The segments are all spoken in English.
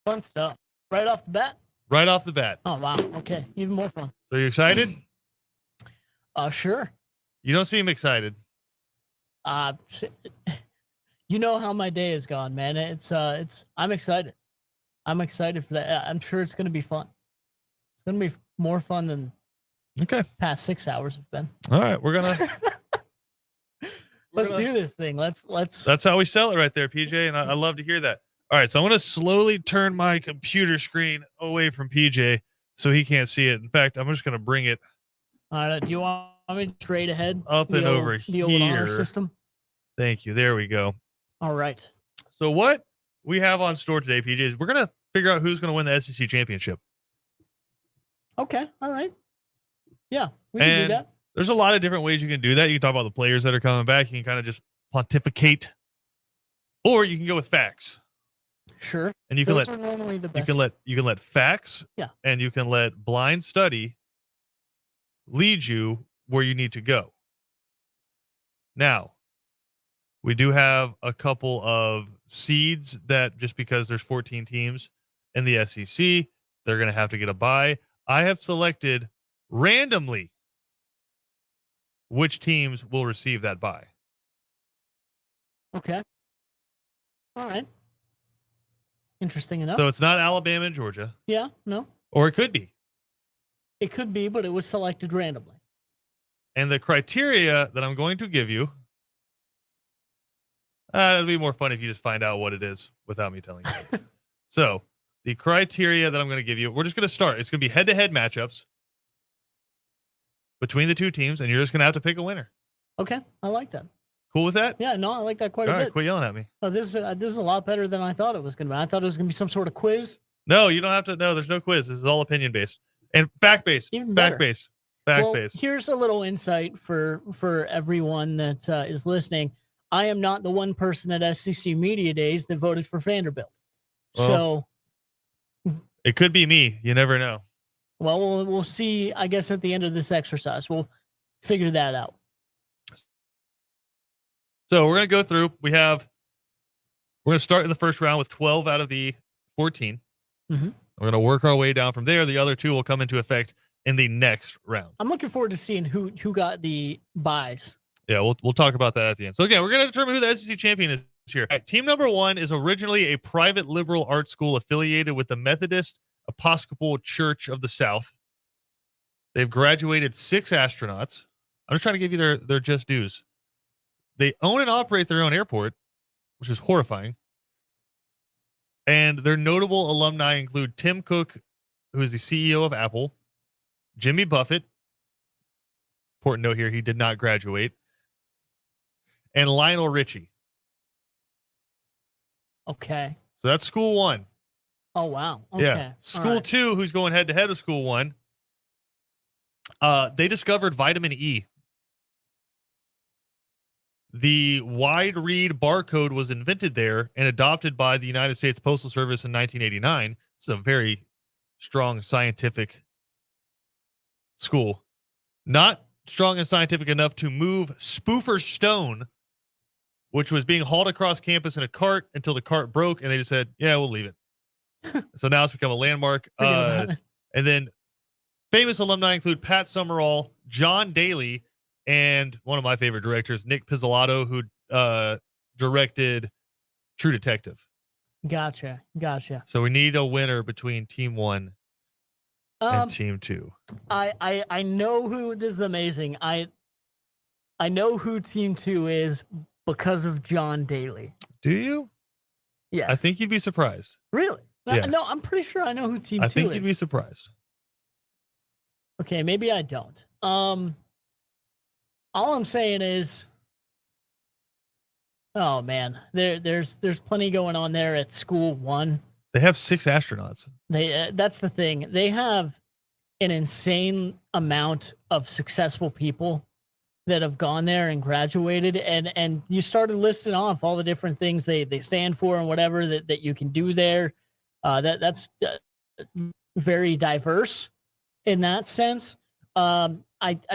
Fun stuff. Right off the bat? Right off the bat. Oh, wow. Okay. Even more fun. So you excited? Sure. You don't seem excited. You know how my day has gone, man. I'm excited. I'm excited for that. I'm sure it's going to be fun. It's going to be more fun than past 6 hours have been. All right, we're gonna let's do this thing. Let's. That's how we sell it, right there, PJ. And I love to hear that. All right, so I'm gonna slowly turn my computer screen away from PJ so he can't see it. In fact, I'm just gonna bring it. All right. Do you want me to trade ahead? Up and over the old honor here. system. Thank you. There we go. All right. So what we have on store today, PJ, is we're gonna figure out who's gonna win the SEC championship. Okay. All right. Yeah, we can do that. There's a lot of different ways you can do that. You can talk about the players that are coming back. You can kind of just pontificate, or you can go with facts. Sure. And you can Those are normally the best. you can let facts, and you can let blind study lead you where you need to go. Now, we do have a couple of seeds that just because there's 14 teams in the SEC, they're going to have to get a bye. I have selected randomly which teams will receive that bye. Okay. All right. Interesting enough. So it's not Alabama and Georgia. Yeah, no. Or it could be. It could be, but it was selected randomly. And the criteria that I'm going to give you, it'll be more fun if you just find out what it is without me telling you. So the criteria that I'm going to give you, we're just going to start. It's going to be head-to-head matchups between the two teams, and you're just going to have to pick a winner. Okay, I like that. Cool with that? Yeah, no, I like that quite a bit. All right, quit yelling at me. Oh, this is a lot better than I thought it was going to be. I thought it was going to be some sort of quiz. No, you don't have to. No, there's no quiz. This is all opinion-based and fact-based. Even better. Fact-based. Well, Fact-based. here's a little insight for everyone that is listening. I am not the one person at SEC Media Days that voted for Vanderbilt. Well, so it could be me. You never know. Well, we'll see, I guess, at the end of this exercise. We'll figure that out. So we're going to go through. We're going to start in the first round with 12 out of the 14. Mm-hmm. We're going to work our way down from there. The other two will come into effect in the next round. I'm looking forward to seeing who got the buys. Yeah, we'll talk about that at the end. So again, we're going to determine who the SEC champion is here. All right, team number 1 is originally a private liberal arts school affiliated with the Methodist Episcopal Church of the South. They've graduated 6 astronauts. I'm just trying to give you their just dues. They own and operate their own airport, which is horrifying. And their notable alumni include Tim Cook, who is the CEO of Apple, Jimmy Buffett. Important note here, he did not graduate. And Lionel Richie. Okay. So that's school 1. Oh, wow. Okay. Yeah. School 2, who's going head-to-head with school 1, they discovered vitamin E. The wide read barcode was invented there and adopted by the United States Postal Service in 1989. It's a very strong scientific school. Not strong and scientific enough to move Spoofer Stone, which was being hauled across campus in a cart until the cart broke, and they just said, yeah, we'll leave it. So now it's become a landmark. And then famous alumni include Pat Summerall, John Daly, and one of my favorite directors, Nick Pizzolatto, who directed True Detective. Gotcha. So we need a winner between Team 1 and Team 2. I know who, this is amazing. I know who Team 2 is because of John Daly. Do you? Yes. I think you'd be surprised. Really? Yeah. No, I'm pretty sure I know who Team 2 is. I think you'd be surprised. Okay, maybe I don't. All I'm saying is, oh man, there's plenty going on there at school 1. They have 6 astronauts. That's the thing. They have an insane amount of successful people that have gone there and graduated, and you started listing off all the different things they stand for and whatever that you can do there. That's very diverse in that sense. I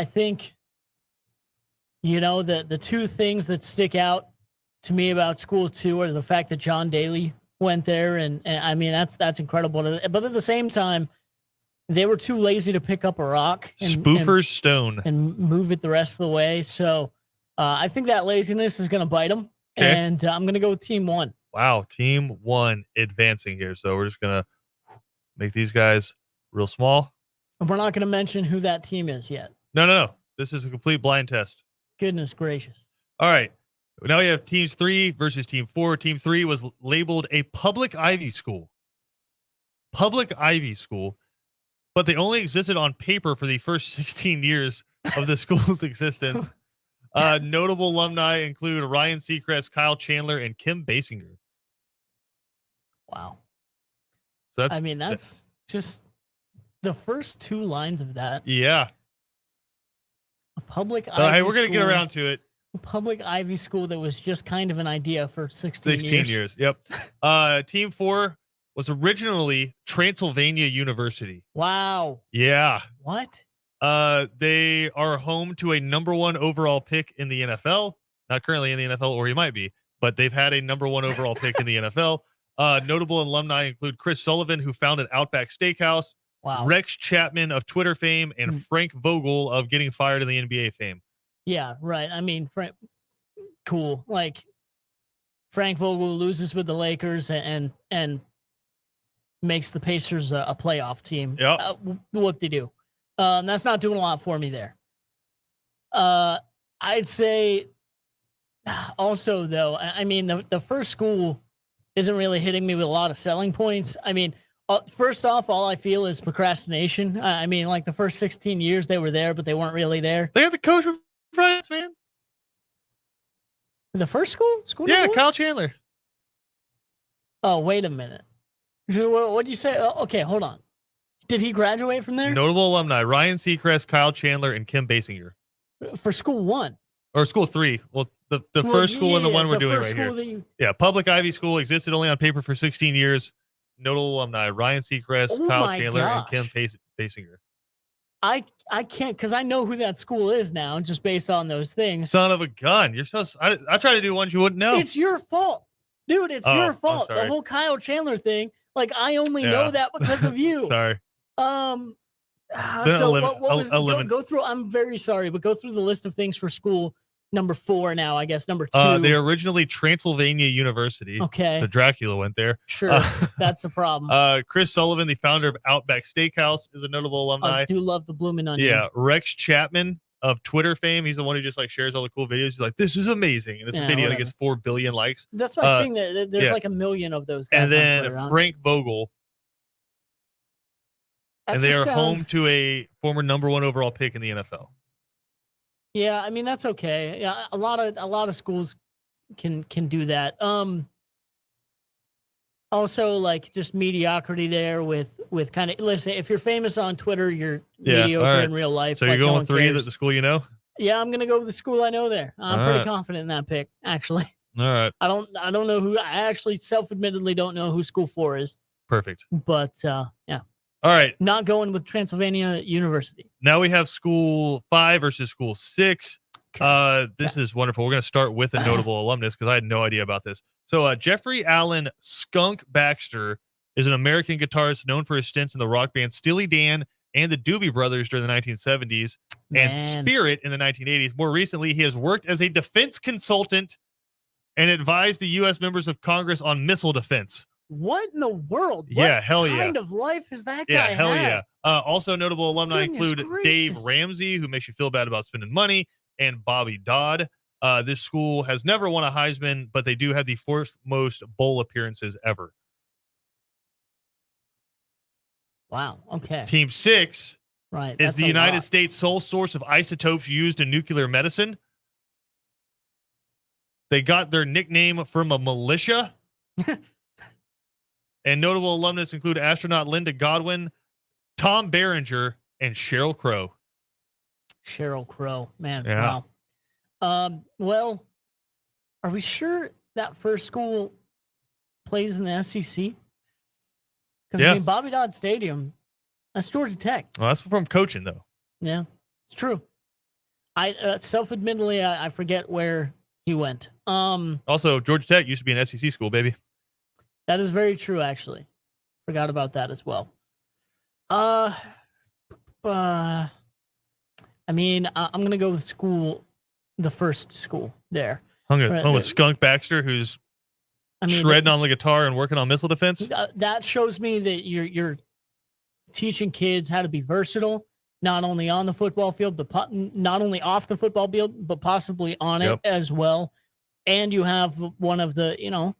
think, you know, the two things that stick out to me about school 2 are the fact that John Daly went there, and I mean that's incredible. But at the same time, they were too lazy to pick up a rock Spoofer's Stone. and move it the rest of the way. So I think that laziness is going to bite them. Okay. And I'm going to go with Team 1. Wow, Team 1 advancing here. So we're just gonna make these guys real small. And we're not going to mention who that team is yet. No. This is a complete blind test. Goodness gracious. All right. Now we have Teams 3 versus Team 4. Team 3 was labeled a public Ivy school. Public Ivy school. But they only existed on paper for the first 16 years of the school's existence. Notable alumni include Ryan Seacrest, Kyle Chandler, and Kim Basinger. Wow. So that's just the first 2 lines of that. Yeah. A public Ivy Hey, we're going to get around to it. A public Ivy school that was just kind of an idea for 16 years. Yep. Team 4 was originally Transylvania University. Wow. Yeah. What? They are home to a number 1 overall pick in the NFL. Not currently in the NFL, or he might be, but they've had a number 1 overall pick in the NFL. Notable alumni include Chris Sullivan, who founded Outback Steakhouse, wow, Rex Chapman of Twitter fame, and Frank Vogel of getting fired in the NBA fame. Yeah, right. I mean, cool. Like Frank Vogel loses with the Lakers and makes the Pacers a playoff team. Yeah. Whoop-de-doo. That's not doing a lot for me there. I'd say also, though, I mean, the first school isn't really hitting me with a lot of selling points. I mean, first off, all I feel is procrastination. I mean, like the first 16 years they were there, but they weren't really there. They had the coach of France, man. The first school? Yeah, Kyle Chandler. Oh, wait a minute. What'd you say? Oh, okay, hold on. Did he graduate from there? Notable alumni: Ryan Seacrest, Kyle Chandler, and Kim Basinger. For school 1 or school 3. Well, the first school and the one we're doing right here. Yeah, public Ivy school existed only on paper for 16 years. Notable alumni: Ryan Seacrest, Kyle Chandler, and Kim Basinger. I can't, because I know who that school is now, just based on those things. Son of a gun! You're so. I try to do ones you wouldn't know. It's your fault, dude. It's your fault. The whole Kyle Chandler thing. Like I only know that because of you. Sorry. So what was go through? I'm very sorry, but go through the list of things for school number 4 now. I guess number 2. They're originally Transylvania University. Okay. So Dracula went there. Sure, that's the problem. Chris Sullivan, the founder of Outback Steakhouse, is a notable alumni. I do love the blooming onion. Yeah, Rex Chapman of Twitter fame. He's the one who just like shares all the cool videos. He's like, "This is amazing," and it's a video that gets 4 billion likes. That's my thing. There's like a million of those guys. And then Frank Vogel. And they are home to a former number 1 overall pick in the NFL. Yeah, I mean that's okay. Yeah, a lot of schools can do that. Also, like just mediocrity there with kind of listen. If you're famous on Twitter, you're mediocre in real life. So you're going with 3 that the school you know? Yeah, I'm gonna go with the school I know there. I'm pretty confident in that pick, actually. All right. I don't know who. I actually self-admittedly don't know who school 4 is. Perfect. But yeah. All right. Not going with Transylvania University. Now we have school 5 versus school 6. This is wonderful. We're going to start with a notable alumnus because I had no idea about this. So Jeffrey Allen Skunk Baxter is an American guitarist known for his stints in the rock band Steely Dan and the Doobie Brothers during the 1970s and Spirit in the 1980s. More recently, he has worked as a defense consultant and advised the U.S. members of Congress on missile defense. What in the world? Yeah, hell yeah. What kind of life is that guy? Yeah, hell yeah. Also notable alumni include Dave Ramsey, who makes you feel bad about spending money, and Bobby Dodd. This school has never won a Heisman, but they do have the 4th most bowl appearances ever. Wow. Okay. Team 6 is the United States' sole source of isotopes used in nuclear medicine. They got their nickname from a militia. And notable alumnus include astronaut Linda Godwin, Tom Berenger, and Sheryl Crow. Sheryl Crow, man. Yeah. Wow. Well, are we sure that first school plays in the SEC? Because I mean, Bobby Dodd Stadium, that's Georgia Tech. Well, that's from coaching, though. Yeah, it's true. I self-admittedly, I forget where he went. Also, Georgia Tech used to be an SEC school, baby. That is very true, actually. Forgot about that as well. Uh, I mean, I'm gonna go with school, the first school there. Hung Right, with Skunk Baxter, who's I mean, shredding on the guitar and working on missile defense. that shows me that you're teaching kids how to be versatile, not only on the football field, but not only off the football field, but possibly on it as well. And you have one of the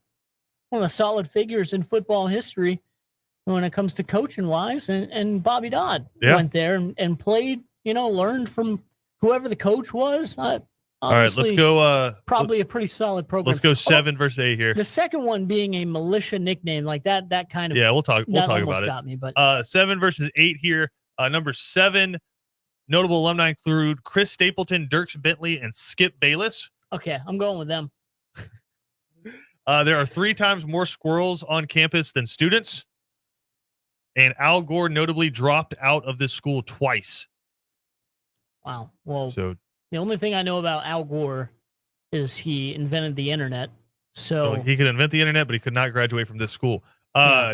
solid figures in football history when it comes to coaching wise, and Bobby Dodd went there and played, learned from whoever the coach was. All right, let's go. Probably a pretty solid program. Let's go 7 versus 8 here. The second one being a militia nickname like that kind of we'll talk about it. Got me, but 7 versus 8 here. Number 7, notable alumni include Chris Stapleton, Dierks Bentley, and Skip Bayless. Okay, I'm going with them. There are 3 times more squirrels on campus than students, and Al Gore notably dropped out of this school twice. Wow. Well, so the only thing I know about Al Gore is he invented the internet. So he could invent the internet, but he could not graduate from this school.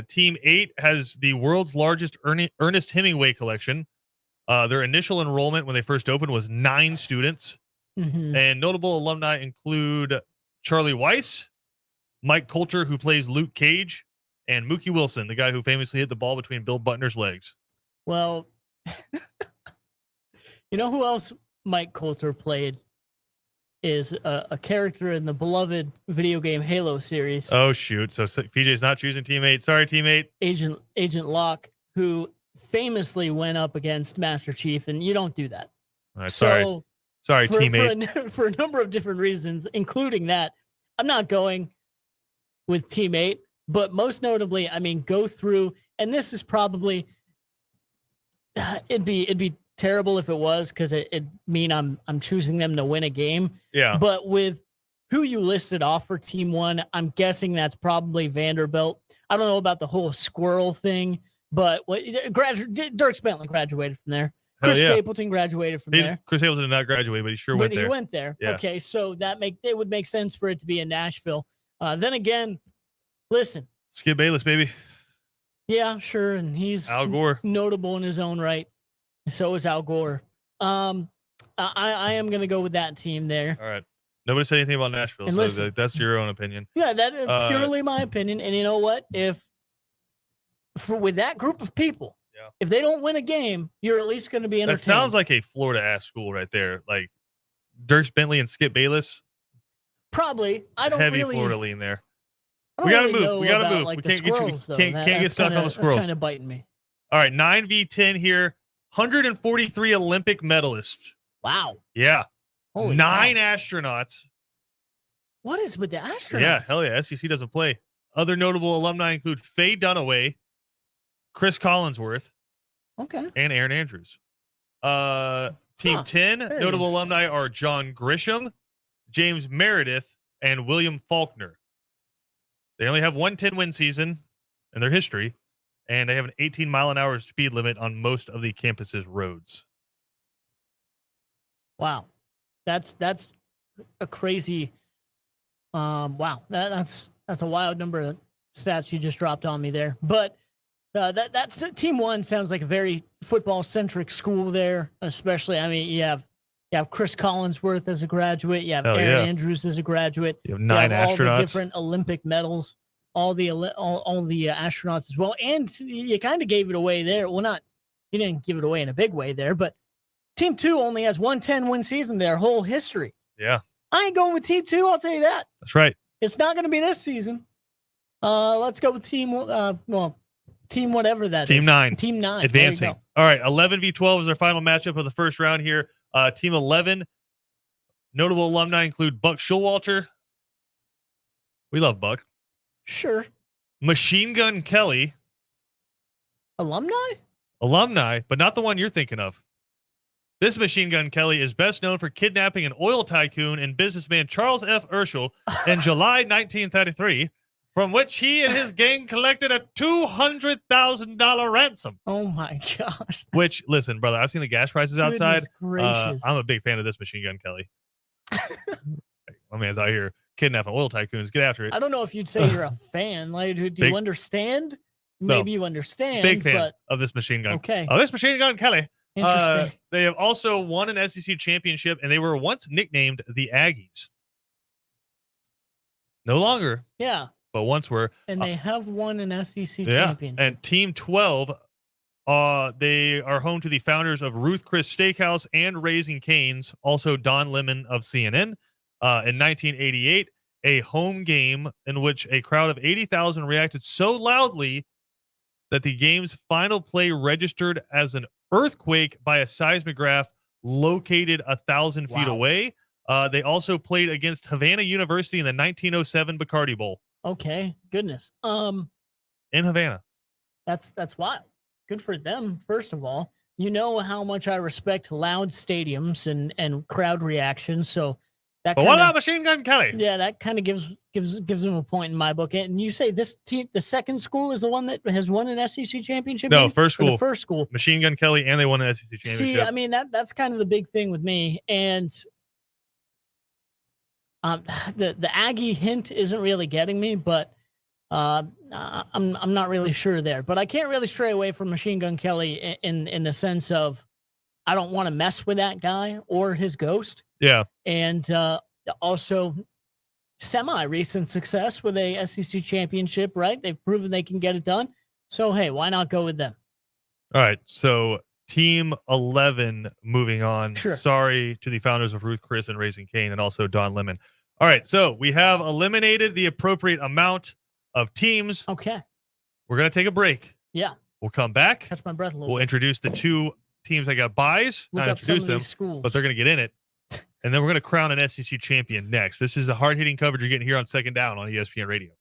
Team 8 has the world's largest Ernest Hemingway collection. Their initial enrollment when they first opened was 9 students. Mm-hmm. And notable alumni include Charlie Weiss, Mike Coulter, who plays Luke Cage, and Mookie Wilson, the guy who famously hit the ball between Bill Butner's legs. Well, you know who else Mike Coulter played is a character in the beloved video game Halo series. Oh, shoot. So PJ's not choosing Team 8. Sorry, Team 8. Agent Locke, who famously went up against Master Chief, and you don't do that. All right, sorry, Team 8. For a number of different reasons, including that, I'm not going with Team 8, but most notably, I mean, go through, and this is probably, it'd be terrible if it was, because it'd mean I'm choosing them to win a game. Yeah. But with who you listed off for Team 1, I'm guessing that's probably Vanderbilt. I don't know about the whole squirrel thing, but Dierks Bentley graduated from there. Chris Stapleton graduated from there. Chris Stapleton did not graduate, but he sure went there. He went there. Yeah. Okay, so it would make sense for it to be in Nashville. Then again, listen. Skip Bayless, baby. Yeah, sure, and he's Al Gore, notable in his own right. So is Al Gore. I am going to go with that team there. All right. Nobody said anything about Nashville, and so listen, that's your own opinion. Yeah, that is purely my opinion. And you know what? With that group of people, if they don't win a game, you're at least going to be entertained. That sounds like a Florida-ass school right there. Like Dierks Bentley and Skip Bayless. Probably. I don't heavy really Florida lean there. We gotta move. Like we can't get stuck on the squirrels. That's kind of biting me. All right, 9v10 here. 143 Olympic medalists. Wow. Yeah. Holy 9 astronauts. What is with the astronauts? Yeah, hell yeah. SEC doesn't play. Other notable alumni include Faye Dunaway, Chris Collinsworth, and Aaron Andrews. Team 10 notable alumni are John Grisham, James Meredith, and William Faulkner. They only have one 10-win season in their history, and they have an 18-mile-an-hour speed limit on most of the campus's roads. Wow, that's a crazy. Wow, that's a wild number of stats you just dropped on me there. But that's Team 1 sounds like a very football-centric school there. Especially, I mean, you have Chris Collinsworth as a graduate. You have Aaron Andrews as a graduate. You have 9 astronauts. All the different Olympic medals. All the astronauts as well. And you kind of gave it away there. Well, you didn't give it away in a big way there, but Team 2 only has one 10-win season their whole history. Yeah. I ain't going with Team 2, I'll tell you that. That's right. It's not going to be this season. Let's go with Team whatever that Team is. 9. Team 9. Advancing. All right, 11v12 is our final matchup of the first round here. Team 11, notable alumni include Buck Showalter. We love Buck. Sure. Machine Gun Kelly. Alumni, but not the one you're thinking of. This Machine Gun Kelly is best known for kidnapping an oil tycoon and businessman Charles F. Urschel in July 1933, from which he and his gang collected a $200,000 ransom. Oh my gosh. Which, listen, brother, I've seen the gas prices outside. I'm I'm a big fan of this Machine Gun Kelly. My man's out here kidnapping oil tycoons. Get after it. I don't know if you'd say you're a fan. Like, do Big- you understand? No. Maybe you understand. Big fan but of this machine gun. okay, Oh, this machine gun Kelly. interesting. They have also won an SEC championship, and they were once nicknamed the Aggies. No longer, Yeah, but once were. and they have won an SEC Yeah, championship. and Team 12, they are home to the founders of Ruth Chris Steakhouse and Raising Cane's, also Don Lemon of CNN. In 1988, a home game in which a crowd of 80,000 reacted so loudly that the game's final play registered as an earthquake by a seismograph located 1,000 feet Wow. away. They also played against Havana University in the 1907 Bacardi Bowl Okay, goodness. in Havana. That's wild. Good for them. First of all, you know how much I respect loud stadiums and crowd reactions. So that But what kinda- about Machine Gun Kelly? yeah, that kind of gives them a point in my book. And you say this team, the second school, is the one that has won an SEC championship? No, maybe? first Or school. the first school. Machine Gun Kelly, and they won an SEC championship. See, I mean that's kind of the big thing with me. And the Aggie hint isn't really getting me, but I'm not really sure there. But I can't really stray away from Machine Gun Kelly in the sense of I don't want to mess with that guy or his ghost. Yeah. And also semi-recent success with a SEC championship, right? They've proven they can get it done. So, hey, why not go with them? All right. So Team 11 moving on. Sure. Sorry to the founders of Ruth Chris and Raising Cane and also Don Lemon. All right. So we have eliminated the appropriate amount of teams. Okay. We're going to take a break. Yeah. We'll come back. Catch my breath a little We'll bit. introduce the two teams that got buys, Look not up some introduce of them, these schools. but they're going to get in it. And then we're going to crown an SEC champion next. This is the hard hitting coverage you're getting here on Second Down on ESPN Radio.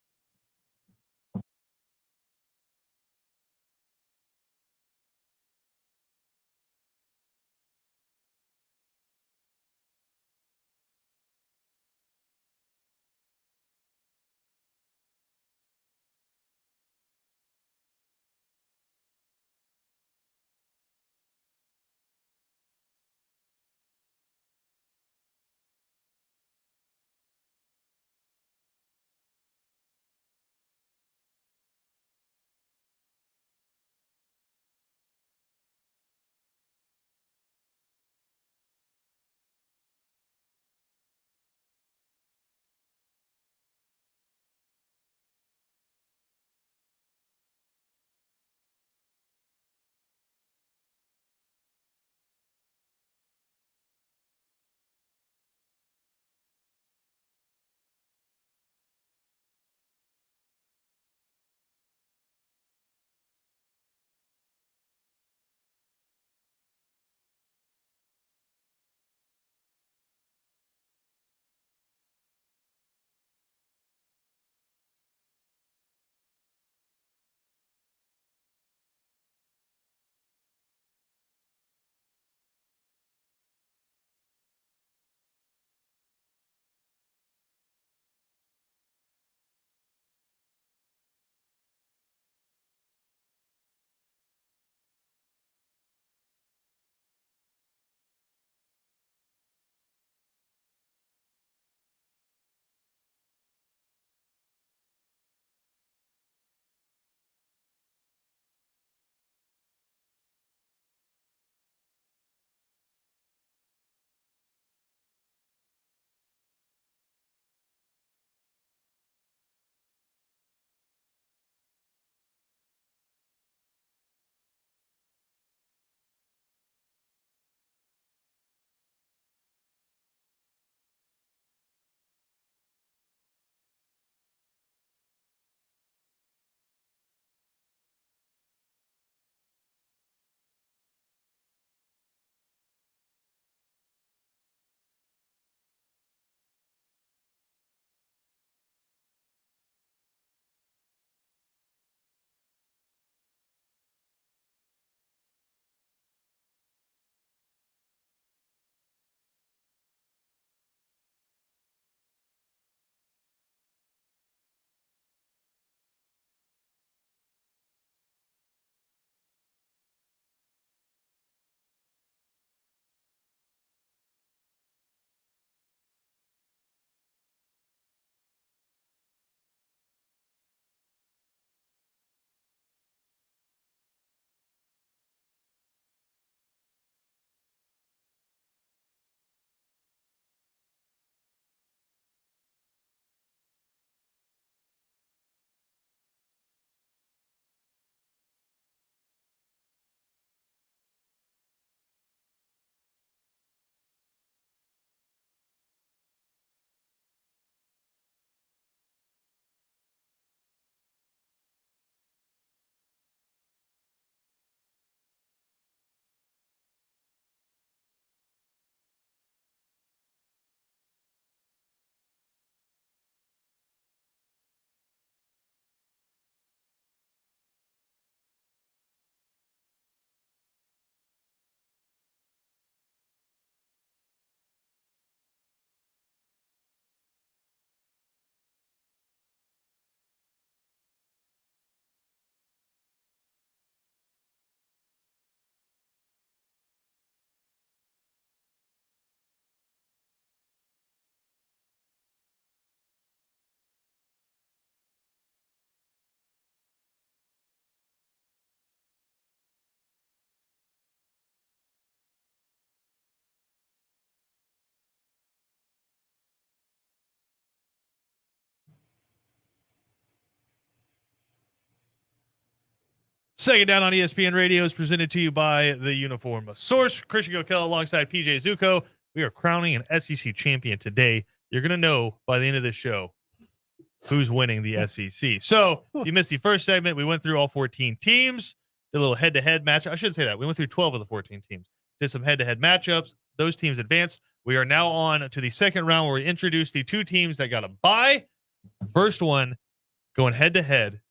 Second Down on ESPN Radio is presented to you by the Uniform Source. Christian Gokel alongside PJ Zuko. We are crowning an SEC champion today. You're going to know by the end of this show who's winning the SEC. So you missed the first segment. We went through all 14 teams, did a little head-to-head match. I should say that. We went through 12 of the 14 teams, did some head-to-head matchups. Those teams advanced. We are now on to the second round where we introduce the two teams that got a bye. First one going head-to-head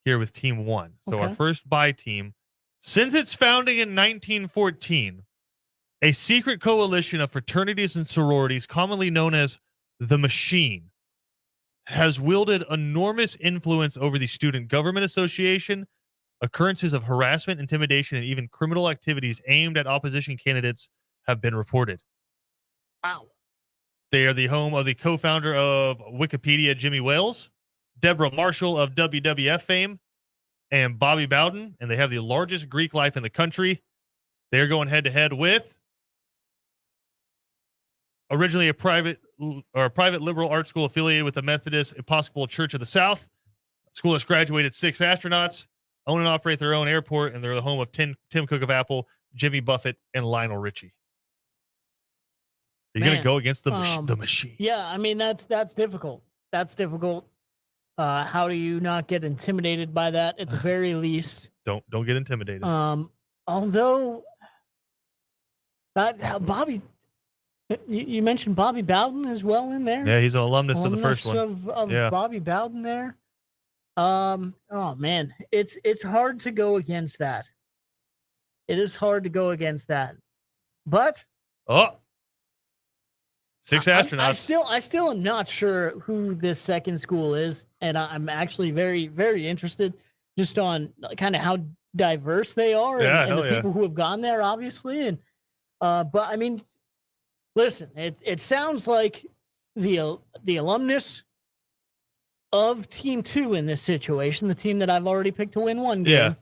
here with Team 1. So our first bye team, since its founding in 1914, a secret coalition of fraternities and sororities, commonly known as the Machine, has wielded enormous influence over the Student Government Association. Occurrences of harassment, intimidation, and even criminal activities aimed at opposition candidates have been reported. Wow. They are the home of the co-founder of Wikipedia, Jimmy Wales, Deborah Marshall of WWF fame, and Bobby Bowden, and they have the largest Greek life in the country. They're going head-to-head with originally a private liberal arts school affiliated with the Methodist Episcopal Church of the South. School has graduated 6 astronauts, own and operate their own airport, and they're the home of Tim Cook of Apple, Jimmy Buffett, and Lionel Richie. You're going to go against the Machine. Yeah, I mean, that's difficult. That's difficult. How do you not get intimidated by that at the very least? Don't get intimidated. Although Bobby, you mentioned Bobby Bowden as well in there. Yeah, he's an alumnus of the first one. Of Bobby Bowden there. Oh man, it's hard to go against that. It is hard to go against that. But 6 astronauts. I still am not sure who this second school is, and I'm actually very, very interested just on kind of how diverse they are and the people who have gone there, obviously. And but I mean, listen, it sounds like the alumnus of Team 2 in this situation, the team that I've already picked to win one game.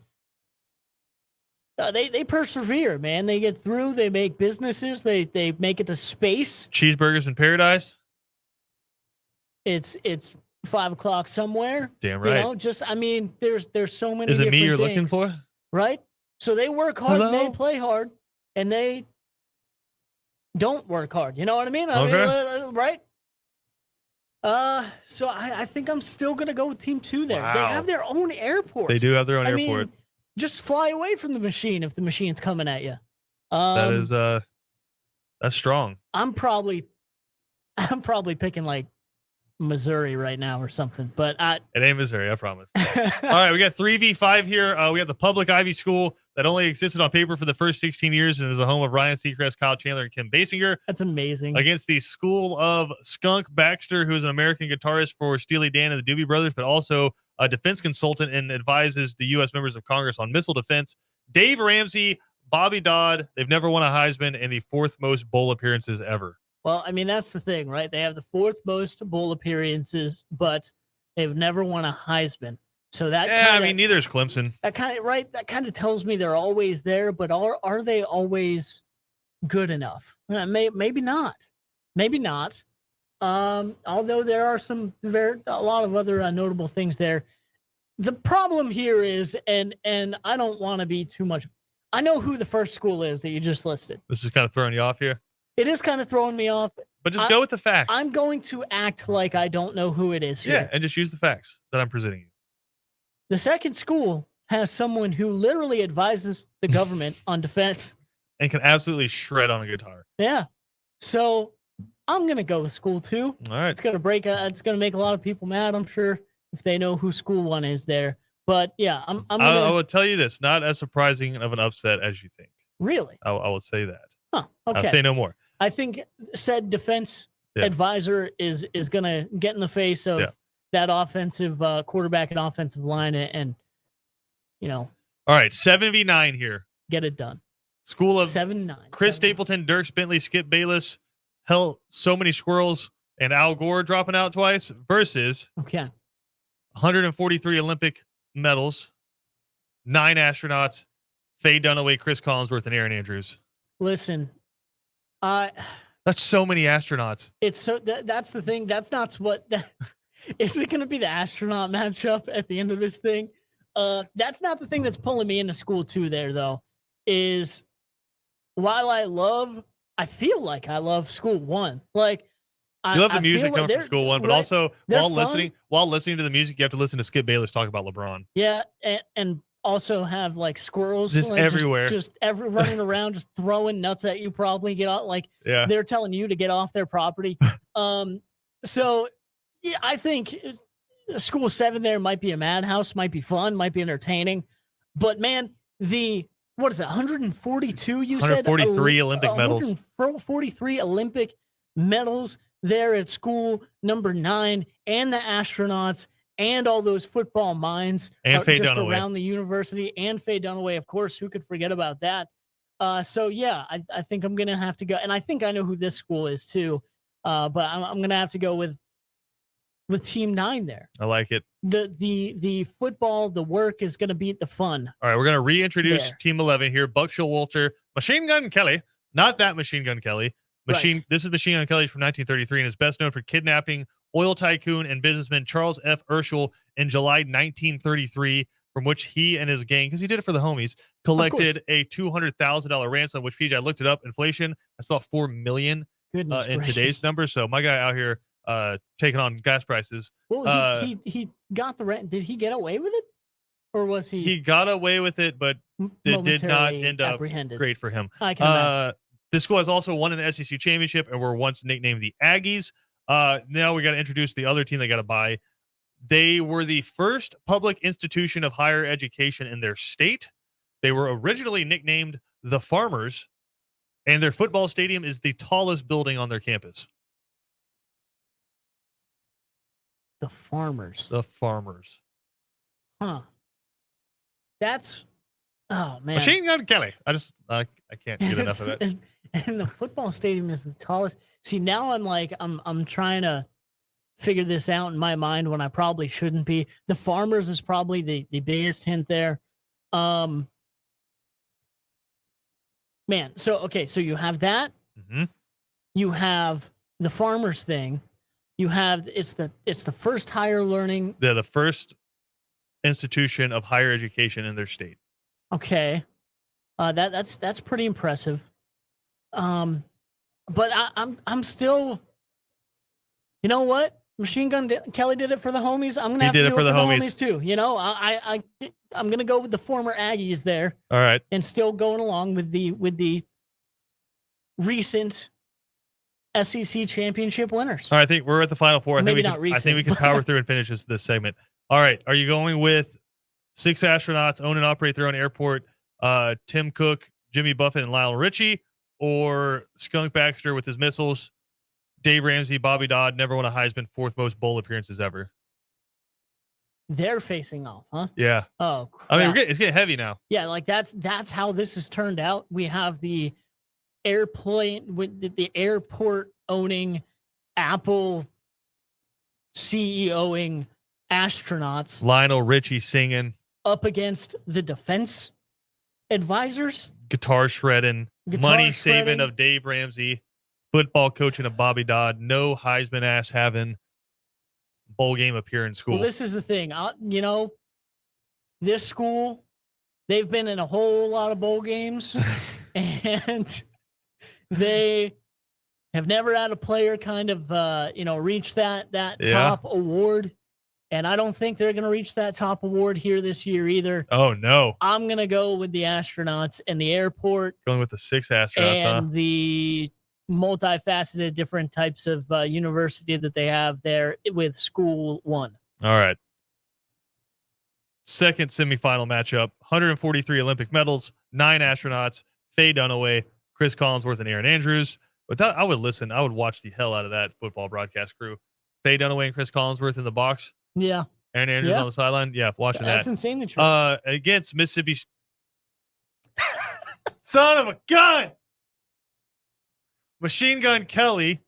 They persevere, man. They get through. They make businesses. They make it to space. Cheeseburgers in paradise. It's 5 o'clock somewhere. Damn right. You know, just I mean, there's so many. Is it me you're things, looking for? Right. So they work hard. And they play hard, and they don't work hard. You know what I mean? Right. So I think I'm still gonna go with Team 2 there. Wow. They have their own airport. They do have their own airport. Just fly away from the Machine if the Machine's coming at you. That's strong. I'm probably picking like Missouri right now or something, but it ain't Missouri, I promise. All right, we got 3v5 here. We have the public Ivy School that only existed on paper for the first 16 years and is the home of Ryan Seacrest, Kyle Chandler, and Kim Basinger. That's amazing. Against the School of Skunk Baxter, who is an American guitarist for Steely Dan and the Doobie Brothers, but also a defense consultant and advises the U.S. members of Congress on missile defense. Dave Ramsey, Bobby Dodd, they've never won a Heisman and the 4th most bowl appearances ever. Well, I mean, that's the thing, right? They have the 4th most bowl appearances, but they've never won a Heisman. So that neither is Clemson. That kind of tells me they're always there, but are they always good enough? Maybe not. Maybe not. Although there are a lot of other notable things there. The problem here is, and I don't want to be too much. I know who the first school is that you just listed. This is kind of throwing you off here. It is kind of throwing me off. But just go with the facts. I'm going to act like I don't know who it is here. Yeah, and just use the facts that I'm presenting you. The second school has someone who literally advises the government on defense. And can absolutely shred on a guitar. Yeah. So I'm going to go with School 2. All right. It's going to make a lot of people mad, I'm sure, if they know who School 1 is there. But yeah, I will tell you this, not as surprising of an upset as you think. Really? I will say that. Huh. Okay. I'll say no more. I think said defense advisor is going to get in the face of that offensive quarterback and offensive line and all right, 7v9 here. Get it done. School of 7-9. Chris Stapleton, Dirk Bentley, Skip Bayless, hell, so many squirrels, and Al Gore dropping out twice versus 143 Olympic medals, 9 astronauts, Faye Dunaway, Chris Collinsworth, and Aaron Andrews. Listen, that's so many astronauts. It's so that's the thing. That's not what is it going to be the astronaut matchup at the end of this thing? That's not the thing that's pulling me into school too. There though, is while I feel like I love school one. Like You love the I feel music like coming from they're school one, but right, also they're while fun. listening to the music, you have to listen to Skip Bayless talk about LeBron. Yeah, and also have like squirrels Just like everywhere. just every running around, just throwing nuts at you. Probably get out like Yeah. they're telling you to get off their property. So yeah, I think School 7 there might be a madhouse, might be fun, might be entertaining, but man, what is it? 142? You said 143 Olympic medals. 143 Olympic medals there at school number 9, and the astronauts, and all those football minds And Faye just Dunaway. around the university, and Faye Dunaway, of course. Who could forget about that? So yeah, I think I'm gonna have to go, and I think I know who this school is too. But I'm gonna have to go with Team 9 there. I like it. The football, the work is gonna beat the fun. All right, we're gonna reintroduce There. Team 11 here. Buck Showalter, Machine Gun Kelly, not that Machine Gun Kelly. Right. This is Machine Gun Kelly from 1933 and is best known for kidnapping oil tycoon and businessman Charles F. Urschel in July 1933, from which he and his gang, because he did it for the homies, collected a $200,000 ransom. Which, PJ, I looked it up. Inflation, that's about $4 million Goodness in gracious. today's numbers. So my guy out here taking on gas prices. Well, he got the rent. Did he get away with it, or was he? He got away with it, but it did not momentarily end up apprehended? great for him. I can imagine. This school has also won an SEC championship and were once nicknamed the Aggies. Now we got to introduce the other team they got to buy. They were the first public institution of higher education in their state. They were originally nicknamed the Farmers, and their football stadium is the tallest building on their campus. The Farmers. The Farmers. Huh. That's, oh man. Machine Gun Kelly. I can't get enough of that. And the football stadium is the tallest. See, now I'm trying to figure this out in my mind when I probably shouldn't be. The Farmers is probably the biggest hint there. Man, so you have that. Mm-hmm. You have the Farmers thing. You have it's the first higher learning. They're the first institution of higher education in their state. Okay. That's pretty impressive. But I'm still, you know what? Machine Gun Kelly did it for the homies. I'm gonna have to do it for the homies too. You know, I'm gonna go with the former Aggies there. All right. And still going along with the recent SEC championship winners. All right, I think we're at the Final Four. I think we can power through and finish this segment. All right. Are you going with 6 astronauts own and operate their own airport? Tim Cook, Jimmy Buffett, and Lionel Richie, or Skunk Baxter with his missiles, Dave Ramsey, Bobby Dodd, never won a Heisman, 4th most bowl appearances ever. They're facing off, huh? Yeah. Oh, crap. I mean, it's getting heavy now. Yeah, like that's how this has turned out. We have the airplane with the airport owning, Apple CEOing astronauts Lionel Richie singing, up against the defense advisors, guitar shredding, money saving of Dave Ramsey, football coaching of Bobby Dodd, no Heisman ass having bowl game appearance school. Well, this is the thing. This school, they've been in a whole lot of bowl games, and they have never had a player kind of reach that top award. And I don't think they're going to reach that top award here this year either. Oh, no. I'm going to go with the astronauts and the airport. Going with the 6 astronauts, and the multifaceted different types of university that they have there with School 1. All right. Second semifinal matchup, 143 Olympic medals, 9 astronauts, Faye Dunaway, Chris Collinsworth, and Aaron Andrews. But I would listen. I would watch the hell out of that football broadcast crew. Faye Dunaway and Chris Collinsworth in the box. Yeah. Aaron Andrews on the sideline. Yeah, watching that. That's insanely true. Against Mississippi. Son of a gun! Machine Gun Kelly.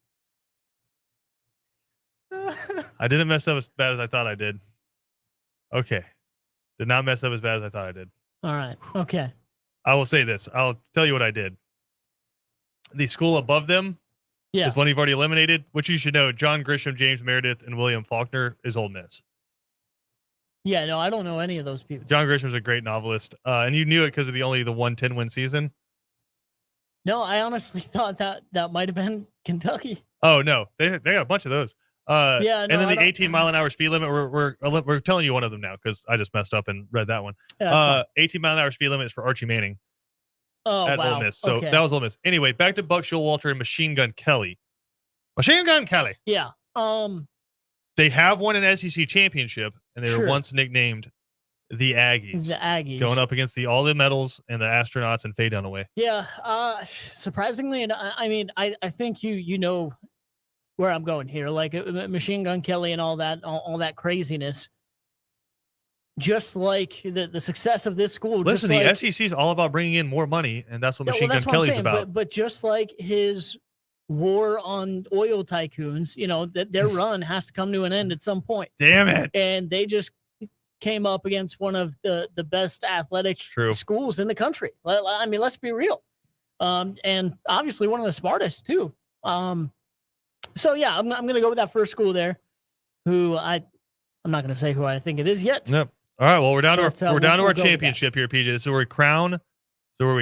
I didn't mess up as bad as I thought I did. Okay. Did not mess up as bad as I thought I did. All right. Okay. I will say this. I'll tell you what I did. The school above them is one you've already eliminated, which you should know. John Grisham, James Meredith, and William Faulkner is Ole Miss. Yeah, no, I don't know any of those people. John Grisham's a great novelist, and you knew it because of the 110 win season. No, I honestly thought that might have been Kentucky. Oh no, they got a bunch of those. Yeah, and no, then I the don't- 18 mile an hour speed limit. We're telling you one of them now because I just messed up and read that one. Yeah, that's fine. 18 mile an hour speed limit is for Archie Manning Oh, at wow. Ole Miss. So Okay. that was Ole Miss. Anyway, back to Buck Showalter and Machine Gun Kelly. Machine Gun Kelly. Yeah. They have won an SEC championship, and they were Sure. once nicknamed the Aggies. The Aggies. Going up against all the medals and the astronauts and Faye Dunaway. Yeah. Surprisingly, and I mean, I think you know where I'm going here, like Machine Gun Kelly and all that craziness. Just like the success of this school. Listen, just the like, SEC is all about bringing in more money, and that's what Yeah, Machine well, that's Gun what I'm Kelly's saying, about. But just like his war on oil tycoons, that their run has to come to an end at some point. Damn it. And they just came up against one of the best athletic True. schools in the country. I mean, let's be real. And obviously one of the smartest too. So yeah, I'm going to go with that first school there, who I'm not going to say who I think it is yet. Nope. All right. Well, we're down to But, our we'll our go with that. championship here, PJ. This is where we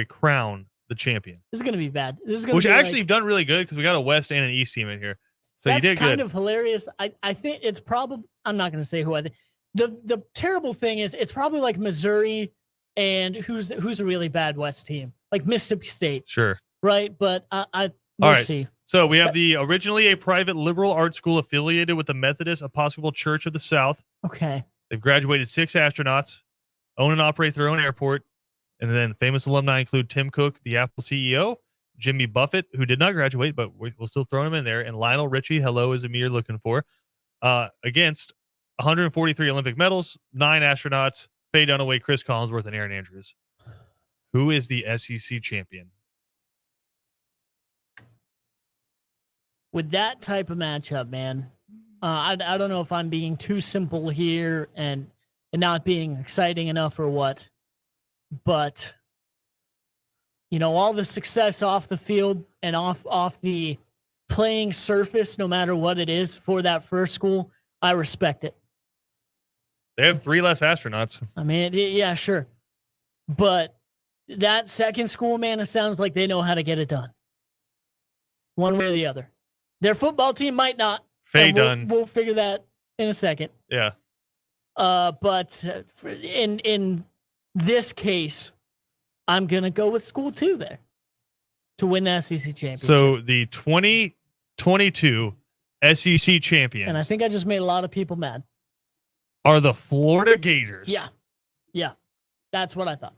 crown. The champion. This is going to be bad. This is going Which to be actually you've done really good because we got a West and an East team in here. So that's you did kind good. of hilarious. I think it's probably, I'm not going to say who I think. The terrible thing is it's probably like Missouri and who's a really bad West team, like Mississippi State, Sure. right? But we'll All right. see. So we have the originally a private liberal arts school affiliated with the Methodist Episcopal Church of the South. Okay. They've graduated 6 astronauts, own and operate their own airport. And then famous alumni include Tim Cook, the Apple CEO, Jimmy Buffett, who did not graduate, but we'll still throw him in there, and Lionel Richie, hello, is Amir looking for, against 143 Olympic medals, 9 astronauts, Faye Dunaway, Chris Collinsworth, and Aaron Andrews. Who is the SEC champion? With that type of matchup, man, I don't know if I'm being too simple here and not being exciting enough or what, but all the success off the field and off the playing surface, no matter what it is for that first school, I respect it. They have 3 less astronauts. I mean, yeah, sure. But that second school, man, it sounds like they know how to get it done. One way or the other. Their football team might not. Faye and Dunn. We'll figure that in a second. Yeah. But in this case, I'm going to go with school 2 there to win the SEC championship. So the 2022 SEC champions And I think I just made a lot of people mad. are the Florida Gators. Yeah. Yeah. That's what I thought.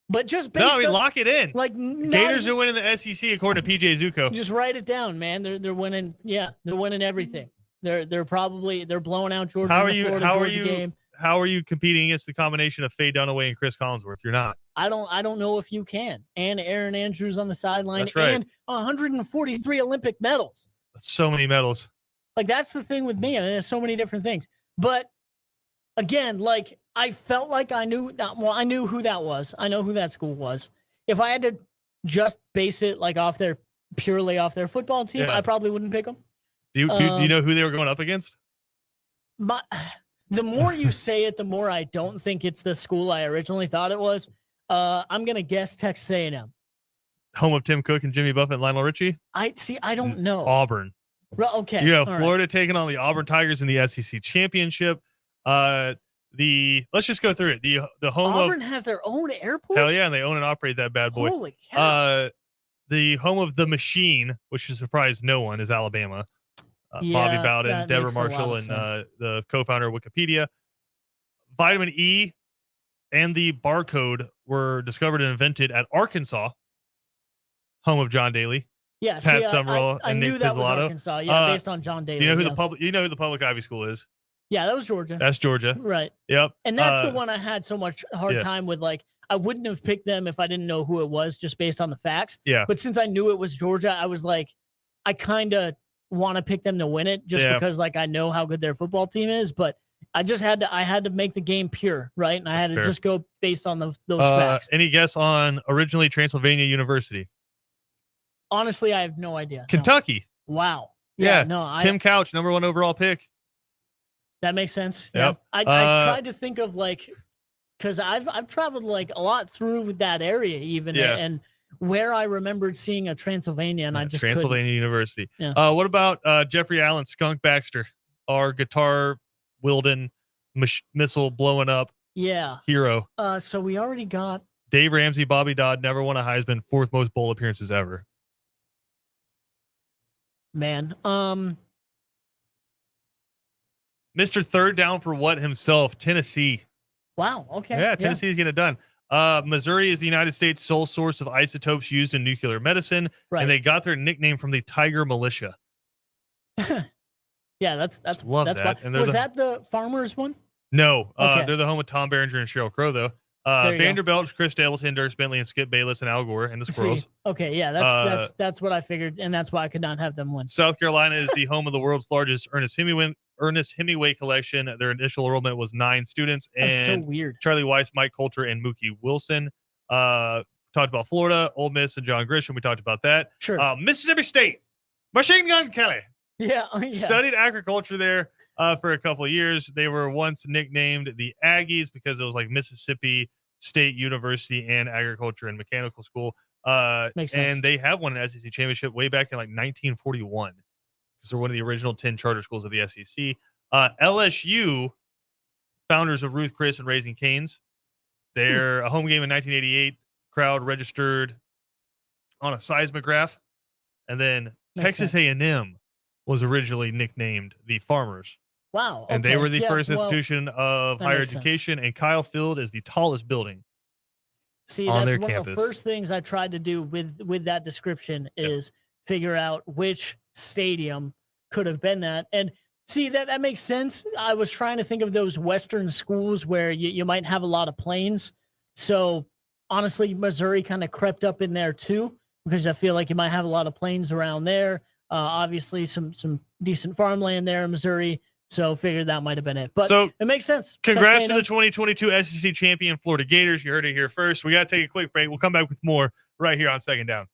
But just based No, I mean, on, lock it in. like, Gators are winning the SEC according to PJ Zuko. just write it down, man. They're winning. Yeah, they're winning everything. They're blowing out Georgia. How are in the you? Florida How are Georgia you? Game. How are you competing against the combination of Faye Dunaway and Chris Collinsworth? You're not. I don't know if you can. And Aaron Andrews on the sideline. That's right. And 143 Olympic medals. So many medals. Like, that's the thing with me. I mean, there's so many different things. But again, like, I felt like I knew who that was. I know who that school was. If I had to just base it like purely off their football team, Yeah. I probably wouldn't pick them. Do you know who they were going up against? The more you say it, the more I don't think it's the school I originally thought it was. I'm gonna guess Texas A&M. Home of Tim Cook and Jimmy Buffett and Lionel Richie? I don't know. Auburn. Okay. You have all right. Florida taking on the Auburn Tigers in the SEC championship. Let's just go through it. The home Auburn of has their own airport. hell yeah, and they own and operate that bad boy. Holy cow. The home of the Machine, which has surprised no one, is Alabama. Bobby Yeah, Bowden, that Deborah makes a lot Marshall, of and sense. the co-founder of Wikipedia. Vitamin E and the barcode were discovered and invented at Arkansas, home of John Daly. Yeah, Pat see, Summerall I and knew Nick that was Pizzolatto. Arkansas. Yeah, based on John Daly. Do you know who yeah. the public Ivy School is? Yeah, that was Georgia. That's Georgia. Right. Yep. And that's the one I had so much hard yeah. time with. Like, I wouldn't have picked them if I didn't know who it was, just based on the facts. Yeah. But since I knew it was Georgia, I was like, I kind of want to pick them to win it just Yeah. because, like, I know how good their football team is. But I just had to make the game pure, right? And I had to fair. just go based on those facts. Any guess on originally Transylvania University? Honestly, I have no idea. No. Kentucky. Wow. Yeah. No, Tim Couch, #1 overall pick. That makes sense. Yeah. Yep. I tried to think of like, because I've traveled like a lot through that area even, Yeah. and where I remembered seeing a Transylvania, and I just couldn't. Transylvania University. Yeah. What about Jeffrey Allen, Skunk Baxter, our guitar wielding missile blowing up Yeah. hero? So we already got Dave Ramsey, Bobby Dodd never won a Heisman, fourth most bowl appearances ever. man. Mr. Third Down for what himself? Tennessee. Wow. Okay. Yeah, Tennessee's getting it done. Missouri is the United States' sole source of isotopes used in nuclear medicine, Right. and they got their nickname from the Tiger Militia. Yeah, that's Love that's that. why. And there's Was that the farmers one? No, Okay. they're the home of Tom Berenger and Sheryl Crow, though. There you go. Vanderbilt, Chris Stapleton, Dirk Bentley, and Skip Bayless, and Al Gore, and the Squirrels. See, okay, yeah, that's what I figured, and that's why I could not have them win. South Carolina is the home of the world's largest Ernest Hemingway collection. Their initial enrollment was 9 students, That's so and weird. Charlie Weiss, Mike Coulter, and Mookie Wilson. Talked about Florida, Ole Miss, and John Grisham. We talked about that. Sure. Mississippi State, Machine Gun Kelly. Yeah. Studied agriculture there for a couple of years. They were once nicknamed the Aggies because it was like Mississippi State University and Agriculture and Mechanical School. Makes sense. And they have won an SEC championship way back in like 1941. Because they're one of the original 10 charter schools of the SEC. LSU, founders of Ruth Chris and Raising Cane's. They're a home game in 1988. Crowd registered on a seismograph. And then Makes Texas sense. A&M was originally nicknamed the Farmers. Wow. And they okay, were the yeah, first well, institution of that higher makes sense. education. And Kyle Field is the tallest building. See, on that's their one of the campus. first things I tried to do with that description is figure out which stadium could have been that. And see, that makes sense. I was trying to think of those Western schools where you might have a lot of plains. So honestly, Missouri kind of crept up in there too, because I feel like you might have a lot of plains around there. Obviously some decent farmland there in Missouri. So figured that might have been it. But So it makes sense. congrats to Texas the 2022 SEC champion Florida Gators. You heard it here first. We got to take a quick break. We'll come back with more right here on Second Down.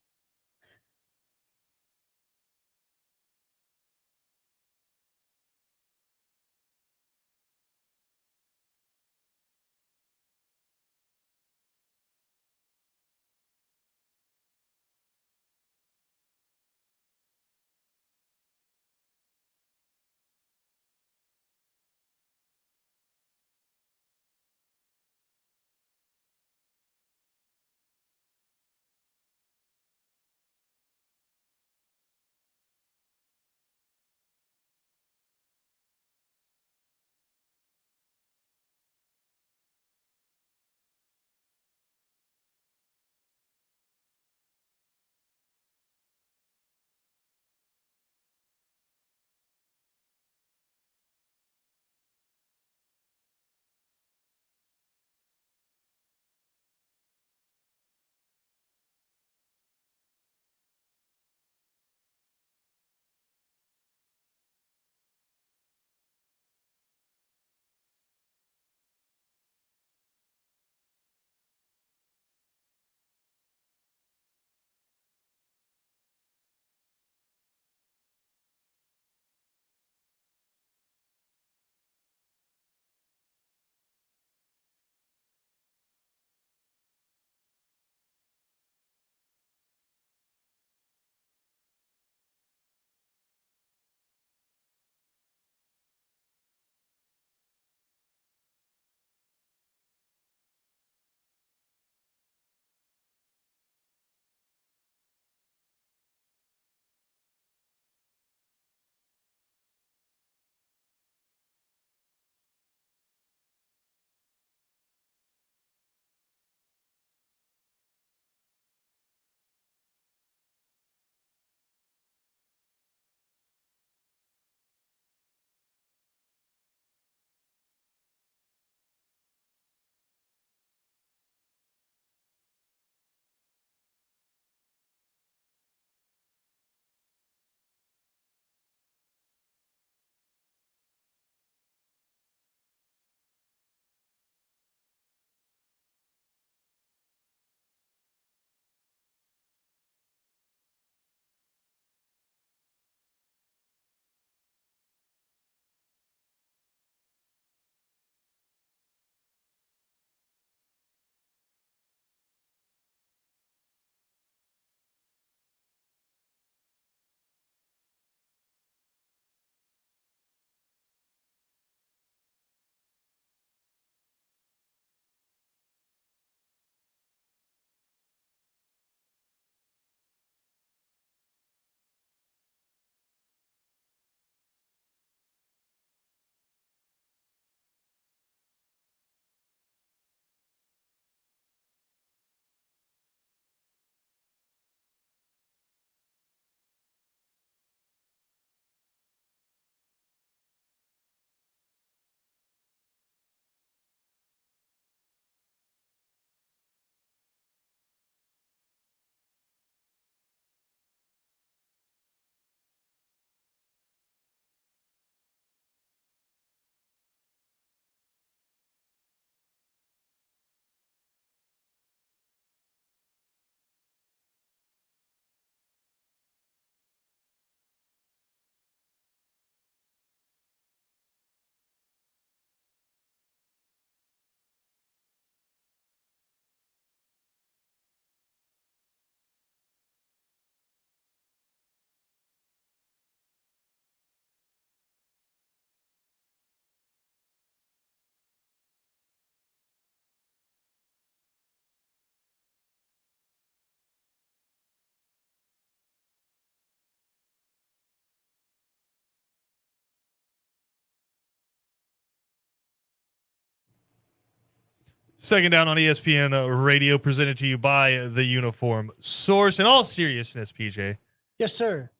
Second down on ESPN radio, presented to you by the Uniform Source. In all seriousness, PJ, Yes, sir.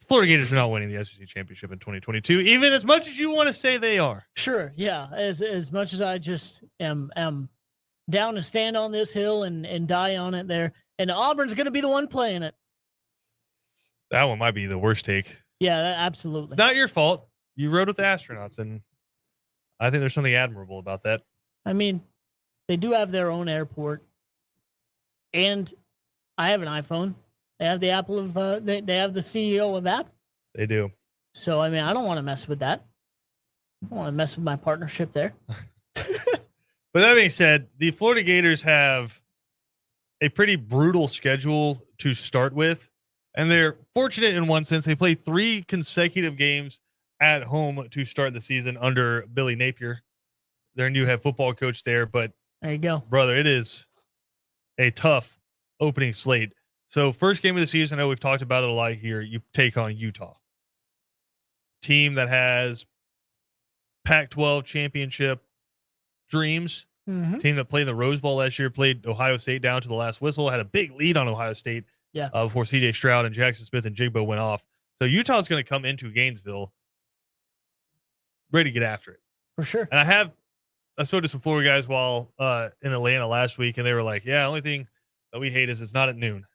Florida Gators are not winning the SEC championship in 2022, even as much as you want to say they are. Sure. Yeah. As much as I just am down to stand on this hill and die on it there, and Auburn's going to be the one playing it. That one might be the worst take. Yeah, absolutely. It's not your fault. You rode with the astronauts, and I think there's something admirable about that. I mean, they do have their own airport, and I have an iPhone. They have the Apple of they have the CEO of Apple. They do. So I mean, I don't want to mess with that. I don't want to mess with my partnership there. But that being said, the Florida Gators have a pretty brutal schedule to start with, and they're fortunate in one sense. They play 3 consecutive games at home to start the season under Billy Napier, their new head football coach there. But There you go. brother, it is a tough opening slate. So first game of the season, I know we've talked about it a lot here. You take on Utah, team that has Pac-12 championship dreams. Mm-hmm. Team that played the Rose Bowl last year, played Ohio State down to the last whistle, had a big lead on Ohio State. Yeah. Before C.J. Stroud and Jackson Smith and Jigbo went off. So Utah's going to come into Gainesville ready to get after it. For sure. And I spoke to some Florida guys while in Atlanta last week, and they were like, "Yeah, only thing that we hate is it's not at noon."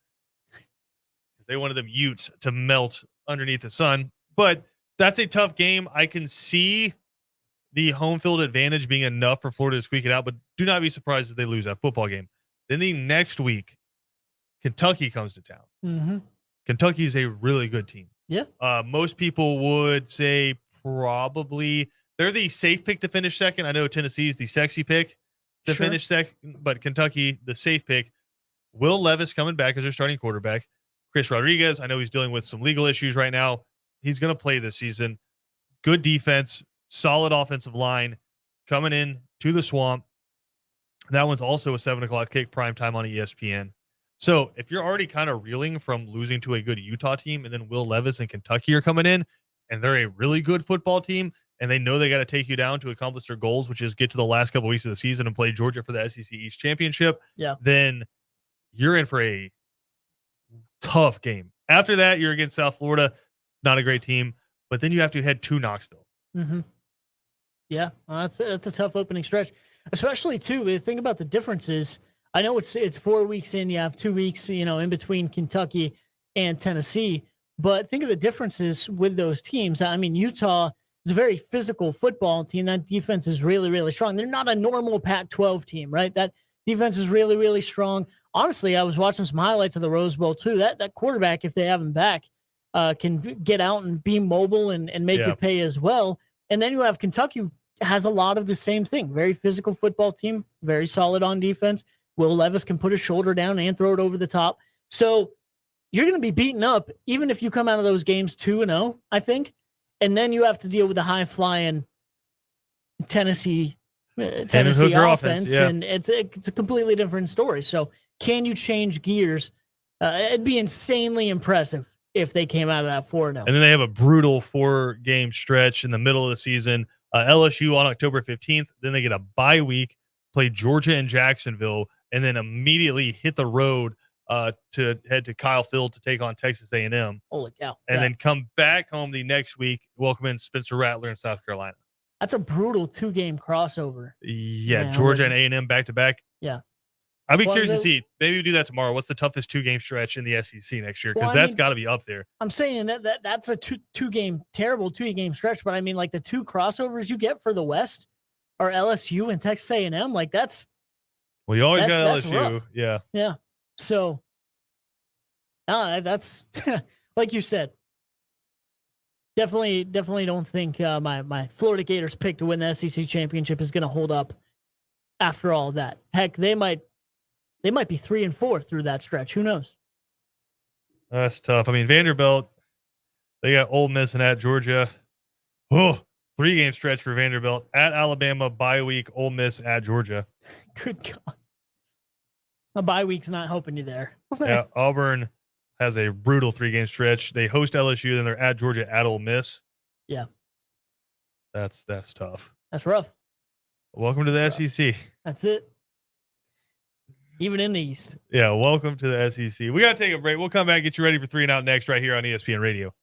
They wanted them Utes to melt underneath the sun, but that's a tough game. I can see the home field advantage being enough for Florida to squeak it out, but do not be surprised if they lose that football game. Then the next week, Kentucky comes to town. Mm-hmm. Kentucky is a really good team. Yeah. Most people would say probably they're the safe pick to finish second. I know Tennessee is the sexy pick to Sure. finish second, but Kentucky, the safe pick. Will Levis coming back as their starting quarterback. Chris Rodriguez, I know he's dealing with some legal issues right now. He's going to play this season. Good defense, solid offensive line coming in to the Swamp. That one's also a 7:00 kick, prime time on ESPN. So if you're already kind of reeling from losing to a good Utah team, and then Will Levis and Kentucky are coming in, and they're a really good football team, and they know they got to take you down to accomplish their goals, which is get to the last couple weeks of the season and play Georgia for the SEC East Championship, Yeah. then you're in for a tough game. After that, you're against South Florida, not a great team, but then you have to head to Knoxville. Mm-hmm. Yeah, well, that's a tough opening stretch, especially too. The thing about the differences, I know it's 4 weeks in. You have 2 weeks, in between Kentucky and Tennessee. But think of the differences with those teams. I mean, Utah is a very physical football team. That defense is really, really strong. They're not a normal Pac-12 team, right? That defense is really, really strong. Honestly, I was watching some highlights of the Rose Bowl too. That quarterback, if they have him back, can get out and be mobile and make it pay as well. And then you have Kentucky has a lot of the same thing. Very physical football team, very solid on defense. Will Levis can put his shoulder down and throw it over the top. So you're going to be beaten up even if you come out of those games 2-0, I think. And then you have to deal with the high-flying Tennessee offense, and it's a completely different story. So can you change gears? It'd be insanely impressive if they came out of that 4-0. And then they have a brutal 4-game stretch in the middle of the season. LSU on October 15th. Then they get a bye week, play Georgia and Jacksonville, and then immediately hit the road to head to Kyle Field to take on Texas A&M. Holy cow. And then come back home the next week, welcome in Spencer Rattler in South Carolina. That's a brutal 2-game crossover. Yeah, Georgia and A&M back-to-back. Yeah. I'd be curious to see. Maybe we do that tomorrow. What's the toughest 2-game stretch in the SEC next year? Because that's got to be up there. I'm saying that's a terrible 2-game stretch. But I mean, like the 2 crossovers you get for the West are LSU and Texas A&M. Like that's. Well, you always got LSU. Rough. Yeah. Yeah. So. That's like you said. Definitely don't think my Florida Gators pick to win the SEC championship is going to hold up after all that. Heck, they might be 3-4 through that stretch. Who knows? That's tough. I mean, Vanderbilt, they got Ole Miss and at Georgia. Oh, 3-game stretch for Vanderbilt. At Alabama, bye week, Ole Miss at Georgia. Good God. A bye week's not helping you there. Yeah, Auburn has a brutal 3-game stretch. They host LSU, then they're at Georgia, at Ole Miss. Yeah. That's tough. That's rough. Welcome to the SEC. That's it. Even in the East. Yeah, welcome to the SEC. We got to take a break. We'll come back and get you ready for 3 and Out next right here on ESPN Radio.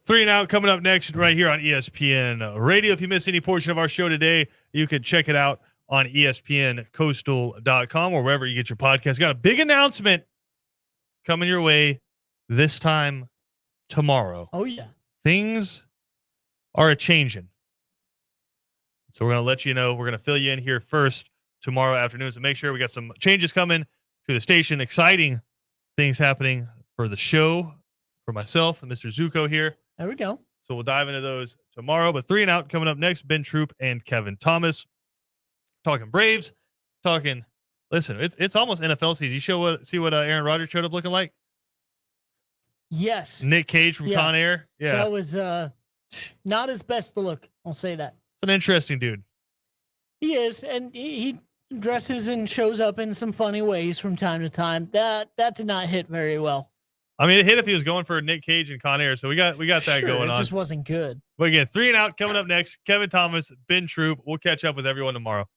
Three and Out coming up next right here on ESPN Radio. If you missed any portion of our show today, you can check it out on ESPNCoastal.com or wherever you get your podcast. Got a big announcement coming your way this time tomorrow. Oh, yeah. Things are a changing. So we're going to let you know. We're going to fill you in here first tomorrow afternoon. So make sure we got some changes coming to the station. Exciting things happening for the show, for myself and Mr. Zuko here. There we go. So we'll dive into those tomorrow. But 3 and Out coming up next. Ben Troop and Kevin Thomas talking Braves. Talking. Listen, it's almost NFL season. You see what Aaron Rodgers showed up looking like? Yes. Nick Cage from Con Air. Yeah, that was not his best to look. I'll say that. It's an interesting dude. He is, and he dresses and shows up in some funny ways from time to time. That did not hit very well. I mean, it hit if he was going for Nick Cage and Con Air. So we got that going on. It just wasn't good. But again, 3 and Out coming up next. Kevin Thomas, Ben Troop. We'll catch up with everyone tomorrow.